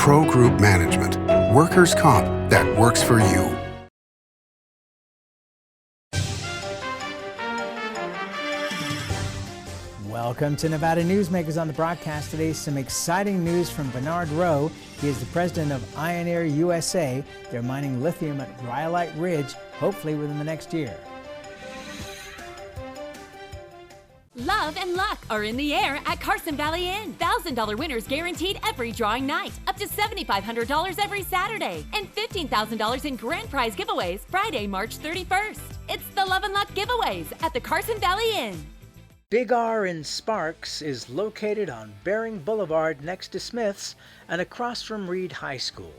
Pro Group Management. Workers' comp that works for you. Welcome to Nevada Newsmakers. On the broadcast today, some exciting news from Bernard Rowe. He is the president of Ioneer USA. They're mining lithium at Rhyolite Ridge, hopefully within the next year. Love and luck are in the air at Carson Valley Inn. $1,000 winners guaranteed every drawing night. Up to $7,500 every Saturday. And $15,000 in grand prize giveaways Friday, March 31st. It's the Love and Luck giveaways at the Carson Valley Inn. Big R in Sparks is located on Bering Boulevard next to Smith's and across from Reed High School.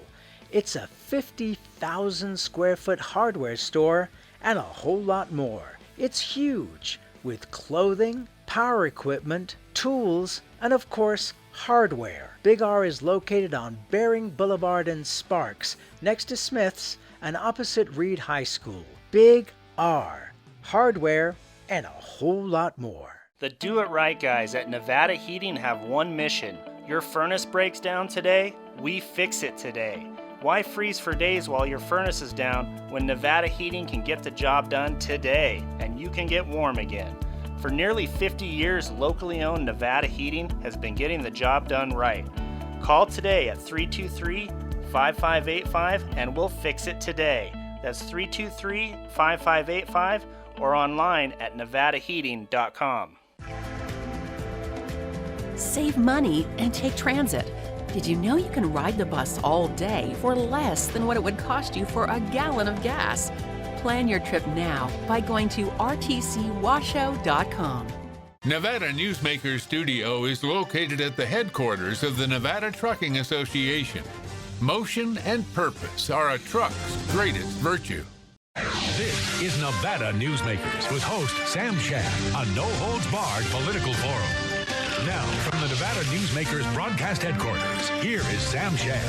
It's a 50,000 square foot hardware store and a whole lot more. It's huge, with clothing, power equipment, tools, and of course, hardware. Big R is located on Bering Boulevard in Sparks, next to Smith's and opposite Reed High School. Big R, hardware, and a whole lot more. The Do It Right guys at Nevada Heating have one mission. Your furnace breaks down today, we fix it today. Why freeze for days while your furnace is down when Nevada Heating can get the job done today and you can get warm again? For nearly 50 years, locally owned Nevada Heating has been getting the job done right. Call today at 323-5585 and we'll fix it today. That's 323-5585 or online at nevadaheating.com. Save money and take transit. Did you know you can ride the bus all day for less than what it would cost you for a gallon of gas? Plan your trip now by going to rtcwashoe.com. Nevada Newsmakers Studio is located at the headquarters of the Nevada Trucking Association. Motion and purpose are a truck's greatest virtue. This is Nevada Newsmakers with host Sam Shad, a no-holds-barred political forum. Now, from the Nevada Newsmakers broadcast headquarters, here is Sam Shad.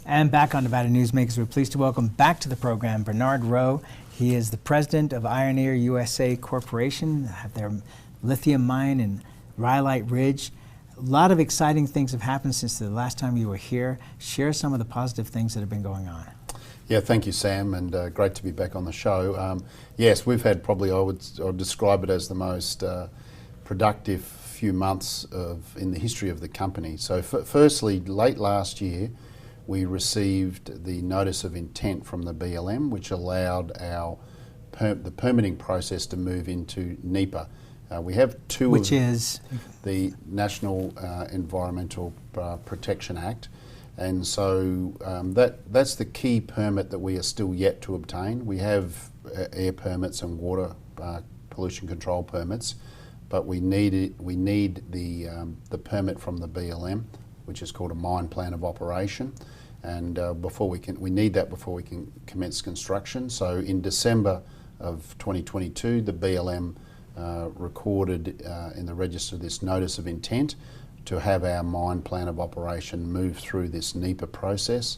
And back on Nevada Newsmakers, we're pleased to welcome back to the program Bernard Rowe. He is the president of Ioneer USA Corporation. They have their lithium mine in Rhyolite Ridge. A lot of exciting things have happened since the last time you were here. Share some of the positive things that have been going on. Yeah, thank you, Sam, and great to be back on the show. Yes, we've had probably, I would describe it as the most productive few months in the history of the company. So firstly, late last year, we received the notice of intent from the BLM, which allowed the permitting process to move into NEPA. We have two, which is the National Environmental Protection Act. And so that's the key permit that we are still yet to obtain. We have air permits and water pollution control permits, but we need the permit from the BLM, which is called a mine plan of operation. And we need that before we can commence construction. So in December of 2022, the BLM recorded in the register this notice of intent to have our mine plan of operation move through this NEPA process,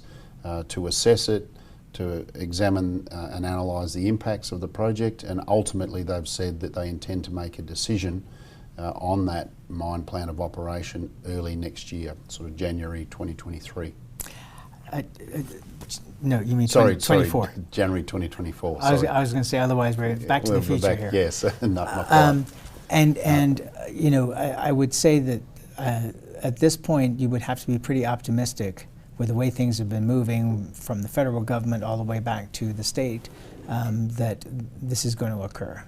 to assess it, to examine and analyse the impacts of the project, and ultimately they've said that they intend to make a decision on that mine plan of operation early next year, sort of January 2023. No, you mean 2024? Sorry, January 2024. I was going to say, otherwise we're back to the future here. Yes, not quite. You know, I would say that at this point you would have to be pretty optimistic with the way things have been moving from the federal government all the way back to the state, that this is going to occur.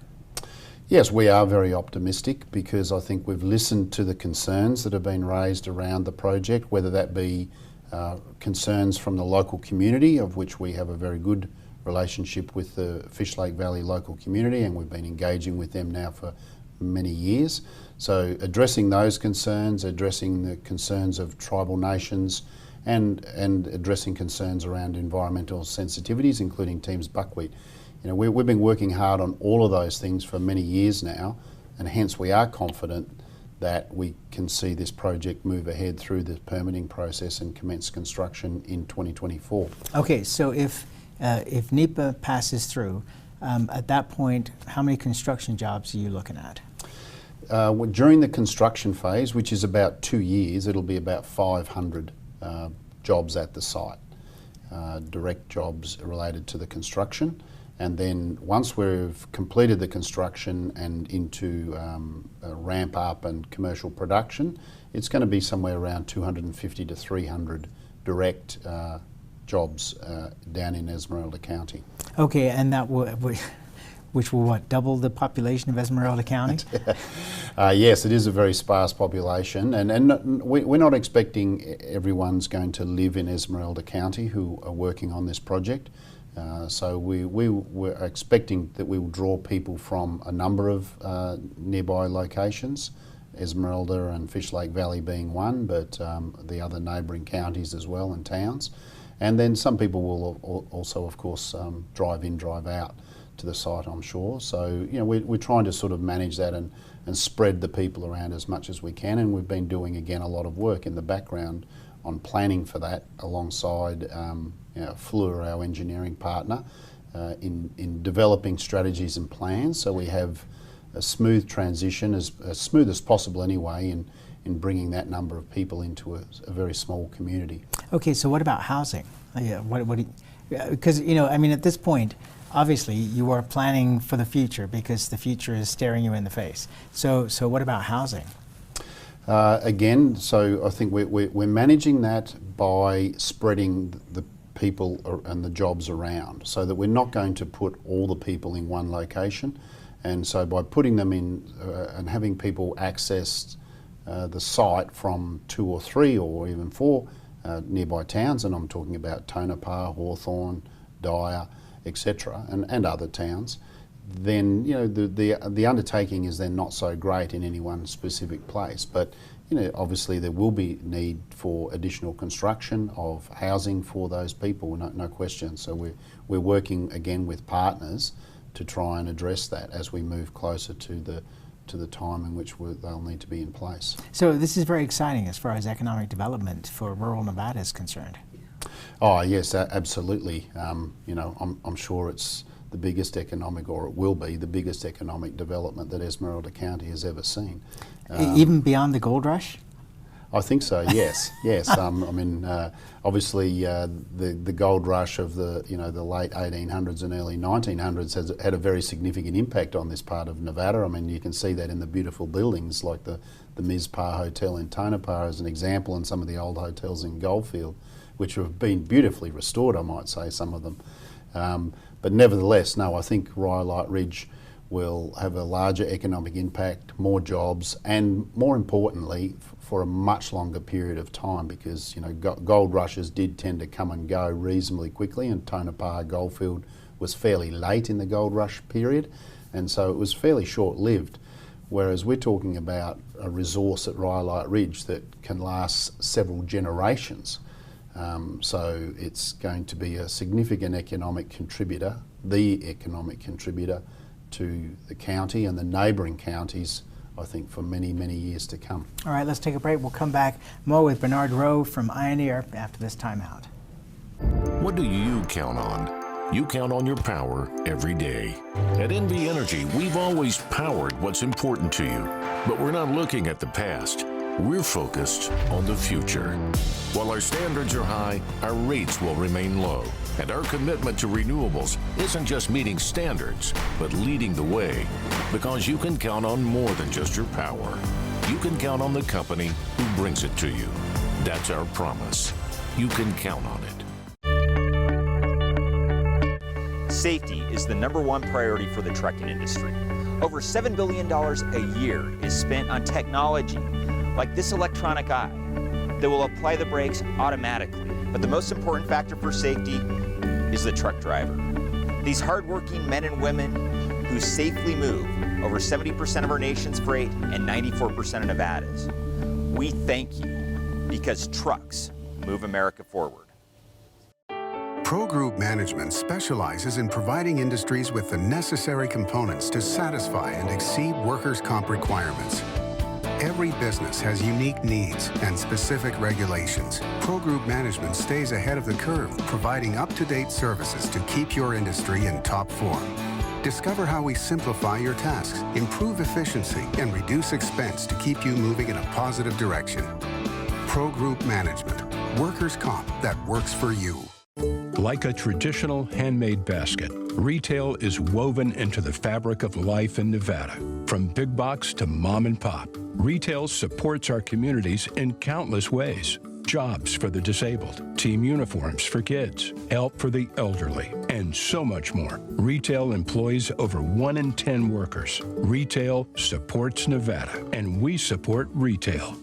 Yes, we are very optimistic because I think we've listened to the concerns that have been raised around the project, whether that be concerns from the local community, of which we have a very good relationship with the Fish Lake Valley local community, and we've been engaging with them now for many years. So addressing those concerns, addressing the concerns of tribal nations, and addressing concerns around environmental sensitivities, including Teams buckwheat. You know, we've been working hard on all of those things for many years now, and hence we are confident that we can see this project move ahead through the permitting process and commence construction in 2024. Okay, so if NEPA passes through, at that point, how many construction jobs are you looking at? During the construction phase, which is about 2 years, it'll be about 500 jobs at the site, direct jobs related to the construction. And then once we've completed the construction and into ramp up and commercial production, it's going to be somewhere around 250 to 300 direct jobs down in Esmeralda County. Okay, and that which will what, double the population of Esmeralda County? Yes, it is a very sparse population, and we're not expecting everyone's going to live in Esmeralda County who are working on this project. So we're expecting that we will draw people from a number of nearby locations, Esmeralda and Fish Lake Valley being one, but the other neighbouring counties as well and towns. And then some people will also, of course, drive in, drive out to the site, I'm sure. So, we're trying to sort of manage that and spread the people around as much as we can. And we've been doing, again, a lot of work in the background on planning for that alongside Fluor, our engineering partner, in developing strategies and plans. So we have a smooth transition, as smooth as possible anyway, in bringing that number of people into a very small community. Okay, so what about housing? Because, at this point, obviously you are planning for the future because the future is staring you in the face. So what about housing? Again, so I think we're managing that by spreading the people and the jobs around, so that we're not going to put all the people in one location. And so by putting them in and having people access the site from 2 or 3 or even 4 nearby towns, and I'm talking about Tonopah, Hawthorne, Dyer, etc., and other towns, then the undertaking is then not so great in any one specific place. But obviously there will be need for additional construction of housing for those people, no question. So we're working again with partners to try and address that as we move closer to the time in which they'll need to be in place. So this is very exciting as far as economic development for rural Nevada is concerned. Oh yes, absolutely. I'm sure it's the biggest economic, or it will be the biggest economic development that Esmeralda County has ever seen. Even beyond the gold rush? I think so. Yes, yes. Obviously, the gold rush of the late 1800s and early 1900s has had a very significant impact on this part of Nevada. I mean, you can see that in the beautiful buildings like the Mizpah Hotel in Tonopah as an example, and some of the old hotels in Goldfield, which have been beautifully restored, I might say, some of them. But nevertheless, no, I think Rhyolite Ridge will have a larger economic impact, more jobs, and more importantly, for a much longer period of time, because gold rushes did tend to come and go reasonably quickly, and Tonopah Goldfield was fairly late in the gold rush period, and so it was fairly short-lived. Whereas we're talking about a resource at Rhyolite Ridge that can last several generations. So it's going to be a significant economic contributor, the economic contributor to the county and the neighbouring counties, I think, for many, many years to come. All right, let's take a break. We'll come back more with Bernard Rowe from Ioneer after this timeout. What do you count on? You count on your power every day. At NV Energy, we've always powered what's important to you, but we're not looking at the past. We're focused on the future. While our standards are high, our rates will remain low. And our commitment to renewables isn't just meeting standards, but leading the way. Because you can count on more than just your power. You can count on the company who brings it to you. That's our promise. You can count on it. Safety is the #1 priority for the trucking industry. Over $7 billion a year is spent on technology like this electronic eye that will apply the brakes automatically. But the most important factor for safety is the truck driver. These hardworking men and women who safely move over 70% of our nation's freight and 94% of Nevada's. We thank you because trucks move America forward. Pro Group Management specializes in providing industries with the necessary components to satisfy and exceed workers' comp requirements. Every business has unique needs and specific regulations. Pro Group Management stays ahead of the curve, providing up-to-date services to keep your industry in top form. Discover how we simplify your tasks, improve efficiency, and reduce expense to keep you moving in a positive direction. Pro Group Management, Workers' comp that works for you. Like a traditional handmade basket, retail is woven into the fabric of life in Nevada. From big box to mom and pop, retail supports our communities in countless ways. Jobs for the disabled, team uniforms for kids, help for the elderly, and so much more. Retail employs over 1 in 10 workers. Retail supports Nevada, and we support retail.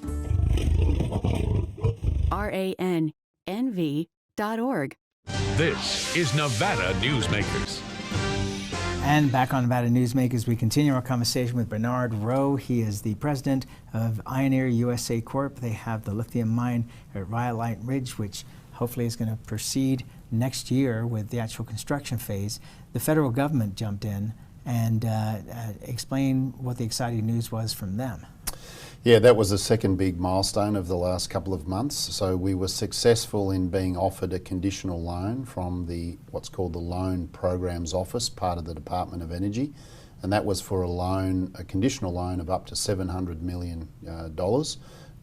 RANNV.org. This is Nevada Newsmakers. And back on Nevada Newsmakers, we continue our conversation with Bernard Rowe. He is the president of Ioneer USA Corp. They have the lithium mine at Rhyolite Ridge, which hopefully is going to proceed next year with the actual construction phase. The federal government jumped in and explained what the exciting news was from them. Yeah, that was the second big milestone of the last couple of months. So we were successful in being offered a conditional loan from what's called the Loan Programs Office, part of the Department of Energy, and that was for a conditional loan of up to $700 million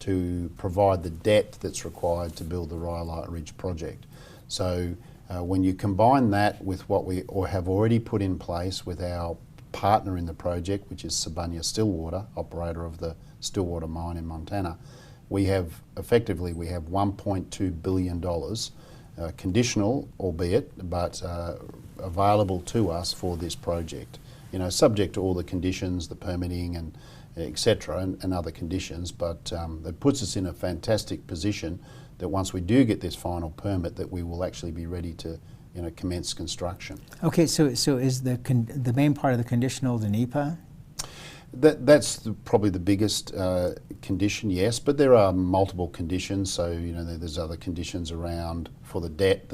to provide the debt that's required to build the Rhyolite Ridge project. So when you combine that with what we have already put in place with our partner in the project, which is Sibanye-Stillwater, operator of the Stillwater mine in Montana, we have $1.2 billion, conditional albeit, but available to us for this project. You know, subject to all the conditions, the permitting and etc. and other conditions, but it puts us in a fantastic position that once we do get this final permit, that we will actually be ready to commence construction. Okay, so is the main part of the conditional the NEPA? That's probably the biggest condition, yes, but there are multiple conditions. So there's other conditions around for the debt.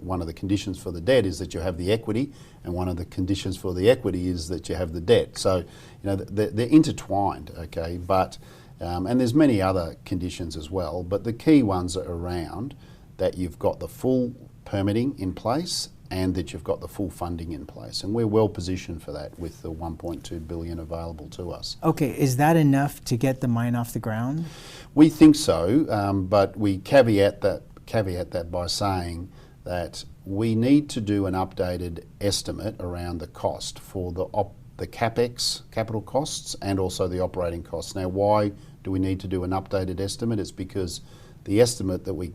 One of the conditions for the debt is that you have the equity, and one of the conditions for the equity is that you have the debt. So they're intertwined, okay. But and there's many other conditions as well. But the key ones are around that you've got the full permitting in place and that you've got the full funding in place. And we're well positioned for that with the $1.2 billion available to us. Okay, is that enough to get the mine off the ground? We think so, but we caveat that by saying that we need to do an updated estimate around the cost for the CapEx, capital costs, and also the operating costs. Now, why do we need to do an updated estimate? It's because the estimate that we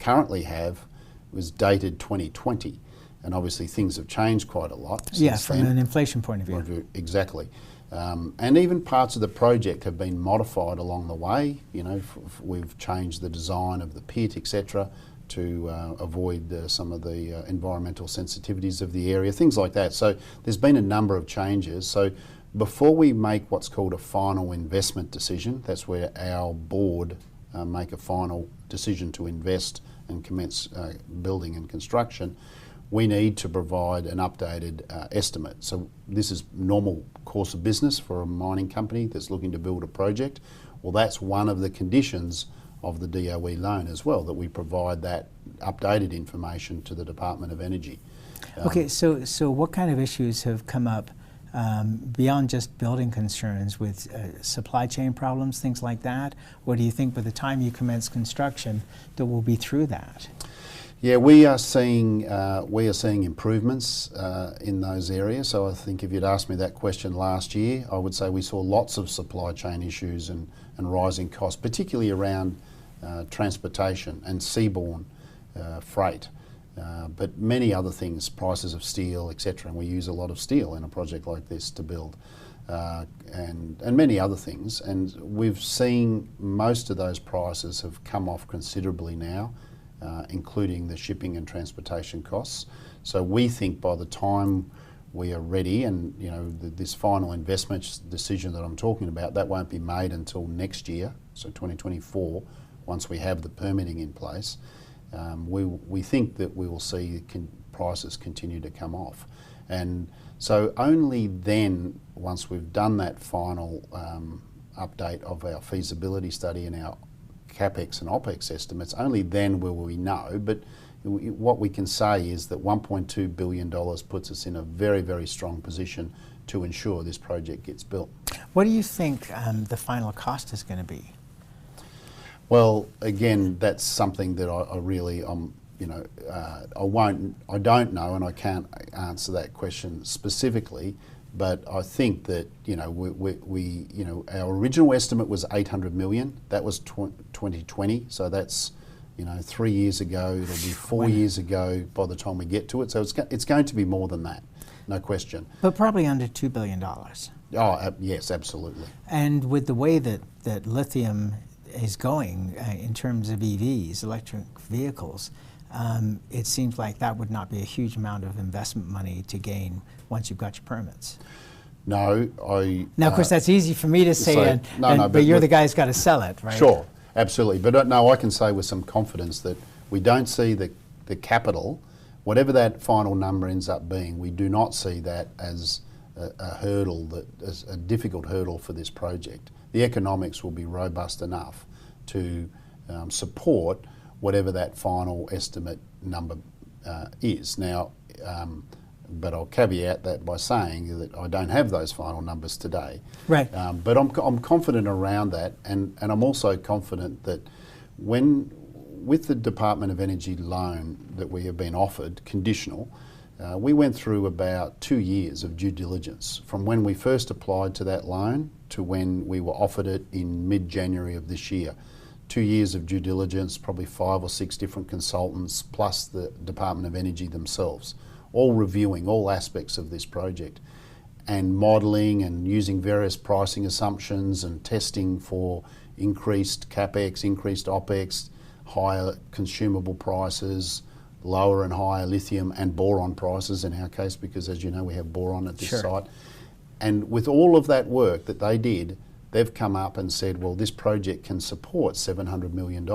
currently have was dated 2020, and obviously things have changed quite a lot since yeah, from then. an inflation point of view. Exactly. And even parts of the project have been modified along the way. We've changed the design of the pit, etc., to avoid some of the environmental sensitivities of the area, things like that. So there's been a number of changes. So before we make what's called a final investment decision, that's where our board make a final decision to invest and commence building and construction, we need to provide an updated estimate. So this is normal course of business for a mining company that's looking to build a project. Well, that's one of the conditions of the DOE loan as well, that we provide that updated information to the Department of Energy. Okay, so what kind of issues have come up beyond just building concerns with supply chain problems, things like that? Or do you think by the time you commence construction that we'll be through that? Yeah, we are seeing improvements in those areas. So I think if you'd asked me that question last year, I would say we saw lots of supply chain issues and rising costs, particularly around transportation and seaborne freight. But many other things, prices of steel, etc. And we use a lot of steel in a project like this to build, and many other things. And we've seen most of those prices have come off considerably now, including the shipping and transportation costs. So we think by the time we are ready, and this final investment decision that I'm talking about, that won't be made until next year, so 2024, once we have the permitting in place. We think that we will see prices continue to come off. And so only then, once we've done that final update of our feasibility study and our CapEx and OpEx estimates, only then will we know. But what we can say is that $1.2 billion puts us in a very, very strong position to ensure this project gets built. What do you think the final cost is going to be? Well, again, that's something that I really, I don't know, and I can't answer that question specifically. But I think that our original estimate was 800 million. That was 2020, so that's 3 years ago. It'll be 4 years ago by the time we get to it. So it's going to be more than that, no question. But probably under $2 billion. Oh, yes, absolutely. And with the way that lithium is going in terms of EVs, electric vehicles, it seems like that would not be a huge amount of investment money to gain once you've got your permits. No, Now, of course, that's easy for me to say, but you're the guy who's got to sell it, right? Sure, absolutely. But no, I can say with some confidence that we don't see the capital, whatever that final number ends up being, we do not see that as a hurdle, as a difficult hurdle for this project. The economics will be robust enough to support whatever that final estimate number is. Now, but I'll caveat that by saying that I don't have those final numbers today. Right. But I'm confident around that, and I'm also confident that with the Department of Energy loan that we have been offered, conditional, we went through about 2 years of due diligence from when we first applied to that loan to when we were offered it in mid-January of this year. 2 years of due diligence, probably 5 or 6 different consultants, plus the Department of Energy themselves, all reviewing all aspects of this project and modelling and using various pricing assumptions and testing for increased CapEx, increased OpEx, higher consumable prices, lower and higher lithium and boron prices in our case, because as you know, we have boron at this site. And with all of that work that they did, they've come up and said, well, this project can support $700 million.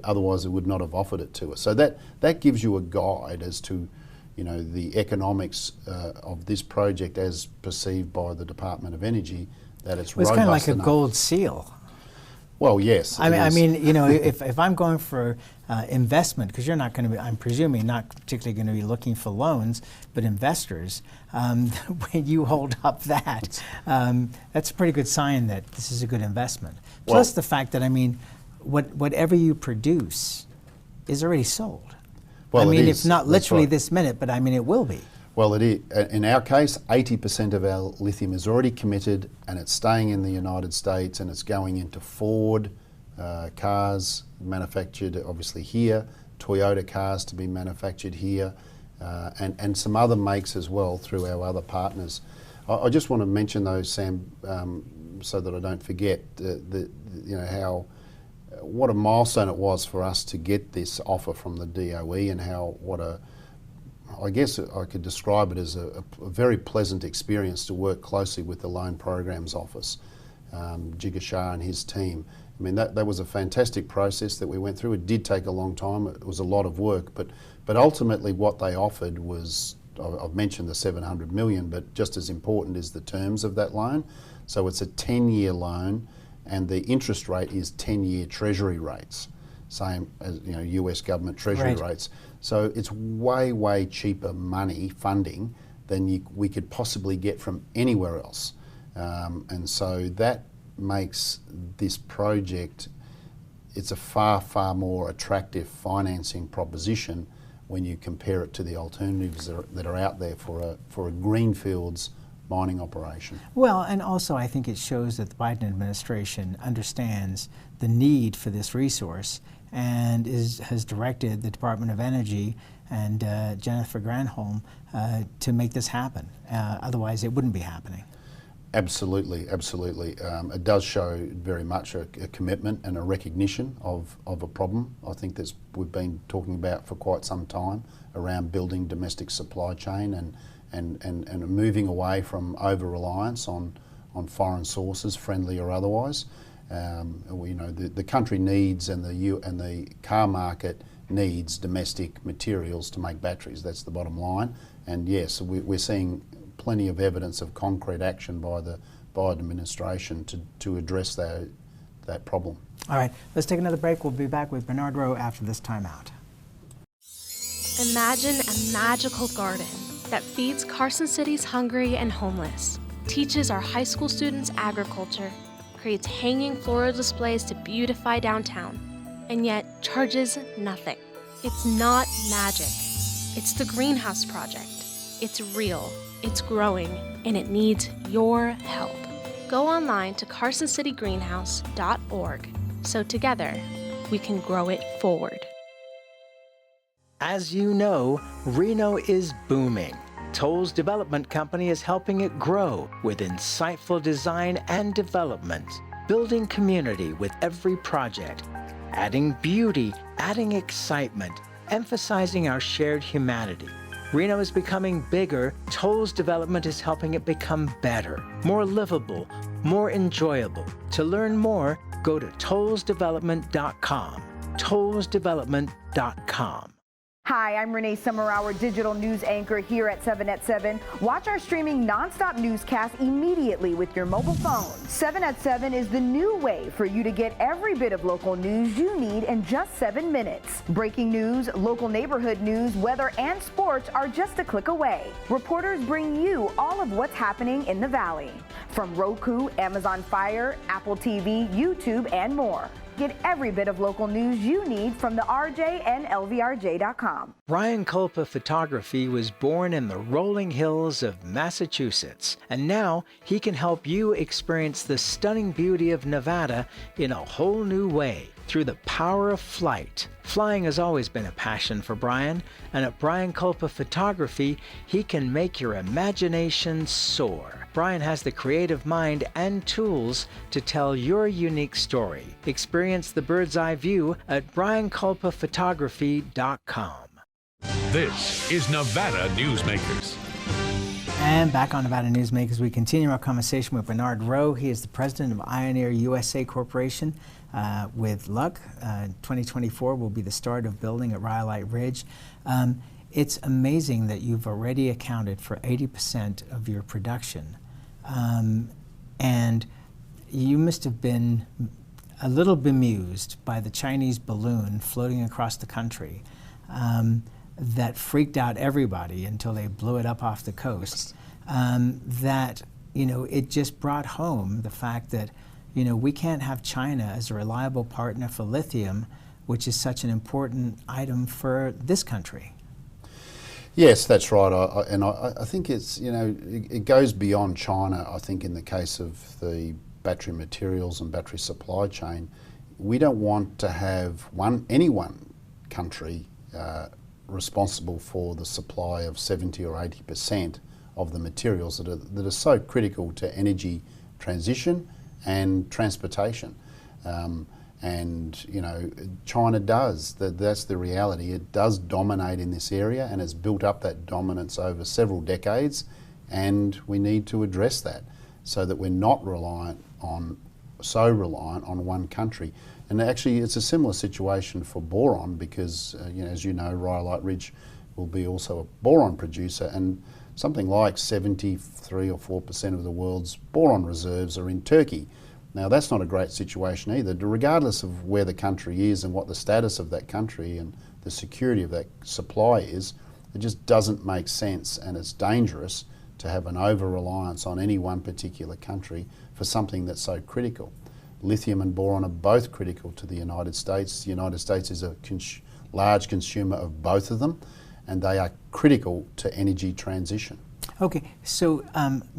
Otherwise, they would not have offered it to us. So that gives you a guide as to the economics of this project as perceived by the Department of Energy, that it's robust enough. It's kind of like a gold seal. Well, yes. I mean, if I'm going for investment, because you're not going to be, I'm presuming, not particularly going to be looking for loans, but investors, when you hold up that, that's a pretty good sign that this is a good investment. Plus the fact that, whatever you produce is already sold. Well, if not literally this minute, but it will be. Well, it is. In our case, 80% of our lithium is already committed, and it's staying in the United States, and it's going into Ford cars manufactured obviously here, Toyota cars to be manufactured here, and some other makes as well through our other partners. I just want to mention those, Sam, so that I don't forget what a milestone it was for us to get this offer from the DOE, and I guess I could describe it as a very pleasant experience to work closely with the Loan Programs Office, Jigger Shah and his team. That was a fantastic process that we went through. It did take a long time. It was a lot of work, but ultimately what they offered was, I've mentioned the $700 million, but just as important is the terms of that loan. So it's a 10-year loan, and the interest rate is 10-year Treasury rates, same as US government Treasury rates. So it's way, way cheaper funding than we could possibly get from anywhere else. And so that makes this project, it's a far, far more attractive financing proposition when you compare it to the alternatives that are out there for a greenfields mining operation. Well, and also I think it shows that the Biden administration understands the need for this resource and has directed the Department of Energy and Jennifer Granholm to make this happen. Otherwise, it wouldn't be happening. Absolutely, absolutely. It does show very much a commitment and a recognition of a problem. I think that we've been talking about for quite some time around building domestic supply chain and moving away from over-reliance on foreign sources, friendly or otherwise. The country needs and the car market needs domestic materials to make batteries. That's the bottom line. And yes, we're seeing plenty of evidence of concrete action by the Biden administration to address that problem. All right, let's take another break. We'll be back with Bernard Rowe after this timeout. Imagine a magical garden that feeds Carson City's hungry and homeless, teaches our high school students agriculture, creates hanging floral displays to beautify downtown, and yet charges nothing. It's not magic. It's the Greenhouse Project. It's real, it's growing, and it needs your help. Go online to carsoncitygreenhouse.org so together we can grow it forward. As you know, Reno is booming. Toll's development company is helping it grow with insightful design and development, building community with every project, adding beauty, adding excitement, emphasizing our shared humanity. Reno is becoming bigger. Toll's development is helping it become better, more livable, more enjoyable. To learn more, go to tollsdevelopment.com. tollsdevelopment.com. Hi, I'm Renee Summerhour, digital news anchor here at 7 at 7. Watch our streaming nonstop newscast immediately with your mobile phone. 7 at 7 is the new way for you to get every bit of local news you need in just 7 minutes. Breaking news, local neighborhood news, weather, and sports are just a click away. Reporters bring you all of what's happening in the Valley. From Roku, Amazon Fire, Apple TV, YouTube, and more. Get every bit of local news you need from the RJ and LVRJ.com. Brian Culpa Photography was born in the rolling hills of Massachusetts, and now he can help you experience the stunning beauty of Nevada in a whole new way through the power of flight. Flying has always been a passion for Brian, and at Brian Culpa Photography, he can make your imagination soar. Brian has the creative mind and tools to tell your unique story. Experience the bird's eye view at brianculpaphotography.com. This is Nevada Newsmakers. And back on Nevada Newsmakers, we continue our conversation with Bernard Rowe. He is the president of Ioneer USA Corporation. With luck, 2024 will be the start of building at Rhyolite Ridge. It's amazing that you've already accounted for 80% of your production. And you must have been a little bemused by the Chinese balloon floating across the country that freaked out everybody until they blew it up off the coast. That, you know, it just brought home the fact that, you know, we can't have China as a reliable partner for lithium, which is such an important item for this country. Yes, that's right. I think it's, you know, it goes beyond China. I think in the case of the battery materials and battery supply chain, we don't want to have any one country responsible for the supply of 70 or 80% of the materials that are so critical to energy transition and transportation. And you know, China does, that's the reality. It does dominate in this area and has built up that dominance over several decades, and we need to address that so that we're not so reliant on one country. And actually it's a similar situation for boron because, you know, as you know, Rhyolite Ridge will be also a boron producer, and something like 73 or 4% of the world's boron reserves are in Turkey. Now that's not a great situation either. Regardless of where the country is and what the status of that country and the security of that supply is, it just doesn't make sense, and it's dangerous to have an over-reliance on any one particular country for something that's so critical. Lithium and boron are both critical to the United States. The United States is a large consumer of both of them, and they are critical to energy transition. Okay, so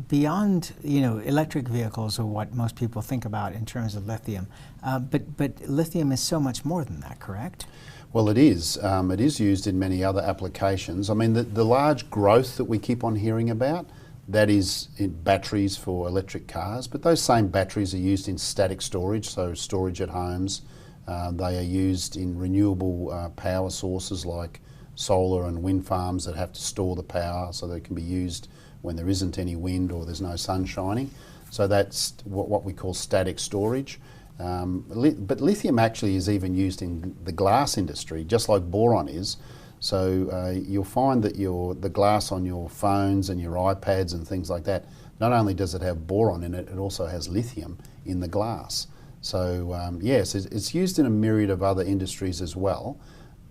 beyond, you know, electric vehicles are what most people think about in terms of lithium, but lithium is so much more than that, correct? Well, it is. It is used in many other applications. I mean, the large growth that we keep on hearing about, that is in batteries for electric cars, but those same batteries are used in static storage, so storage at homes. They are used in renewable power sources like solar and wind farms that have to store the power so they can be used when there isn't any wind or there's no sun shining. So that's what we call static storage. But lithium actually is even used in the glass industry, just like boron is. So you'll find that the glass on your phones and your iPads and things like that, not only does it have boron in it, it also has lithium in the glass. So yes, it's used in a myriad of other industries as well.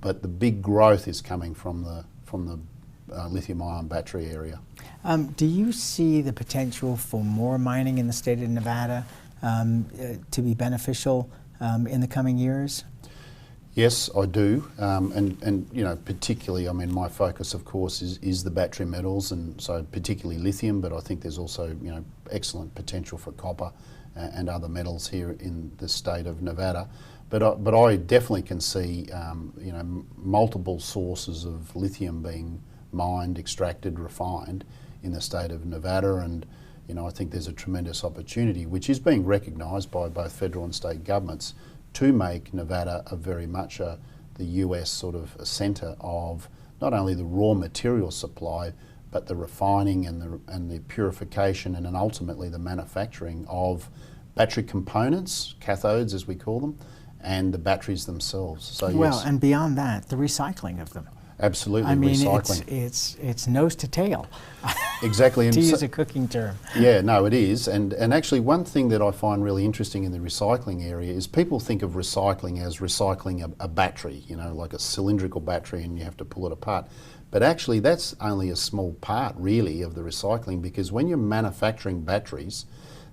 But the big growth is coming from the lithium-ion battery area. Do you see the potential for more mining in the state of Nevada? to be beneficial in the coming years? Yes, I do, and you know, particularly, I mean, my focus, of course, is the battery metals, and so particularly lithium. But I think there's also, you know, excellent potential for copper and other metals here in the state of Nevada. But I definitely can see, you know, multiple sources of lithium being mined, extracted, refined in the state of Nevada, and you know, I think there's a tremendous opportunity, which is being recognised by both federal and state governments, to make Nevada a very much the US sort of a centre of not only the raw material supply, but the refining and the purification and then ultimately the manufacturing of battery components, cathodes as we call them, and the batteries themselves. So well, yes. And beyond that, the recycling of them. Absolutely, I mean, recycling. it's nose to tail. Exactly. And to use a cooking term. Yeah, no, it is. And actually one thing that I find really interesting in the recycling area is people think of recycling as recycling a battery, you know, like a cylindrical battery and you have to pull it apart. But actually that's only a small part really of the recycling, because when you're manufacturing batteries,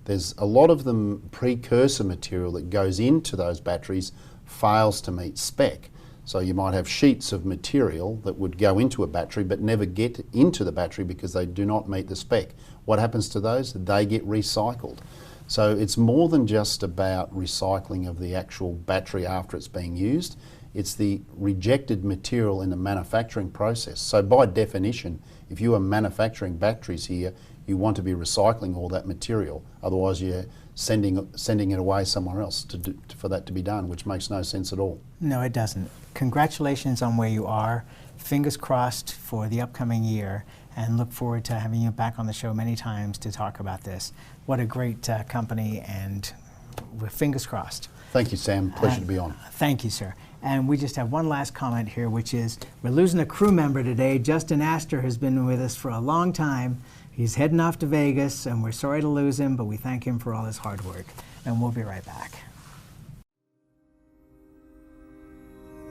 there's a lot of them precursor material that goes into those batteries fails to meet spec. So you might have sheets of material that would go into a battery but never get into the battery because they do not meet the spec. What happens to those? They get recycled. So it's more than just about recycling of the actual battery after it's being used. It's the rejected material in the manufacturing process. So by definition, if you are manufacturing batteries here, you want to be recycling all that material. Otherwise you're sending it away somewhere else for that to be done, which makes no sense at all. No, it doesn't. Congratulations on where you are. Fingers crossed for the upcoming year, and look forward to having you back on the show many times to talk about this. What a great company, and with fingers crossed. Thank you, Sam. Pleasure to be on. Thank you, sir. And we just have one last comment here, which is we're losing a crew member today. Justin Astor has been with us for a long time. He's heading off to Vegas, and we're sorry to lose him, but we thank him for all his hard work. And we'll be right back.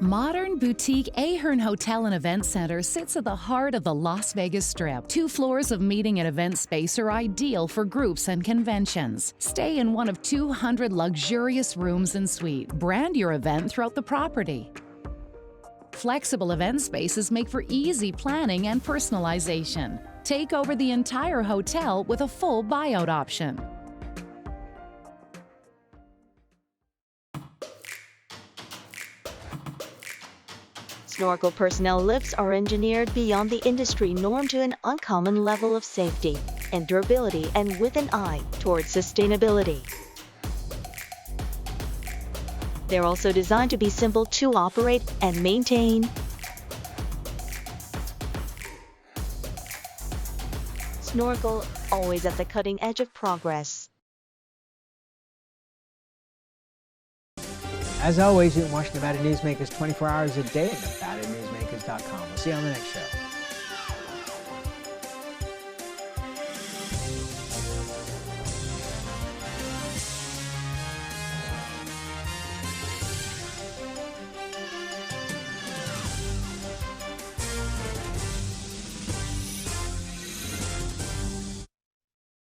Modern boutique Ahern Hotel and Event Center sits at the heart of the Las Vegas Strip. 2 floors of meeting and event space are ideal for groups and conventions. Stay in one of 200 luxurious rooms and suites. Brand your event throughout the property. Flexible event spaces make for easy planning and personalization. Take over the entire hotel with a full buyout option. Snorkel personnel lifts are engineered beyond the industry norm to an uncommon level of safety and durability, and with an eye towards sustainability. They're also designed to be simple to operate and maintain. Snorkel, always at the cutting edge of progress. As always, you can watch Nevada Newsmakers 24 hours a day at NevadaNewsmakers.com. We'll see you on the next show.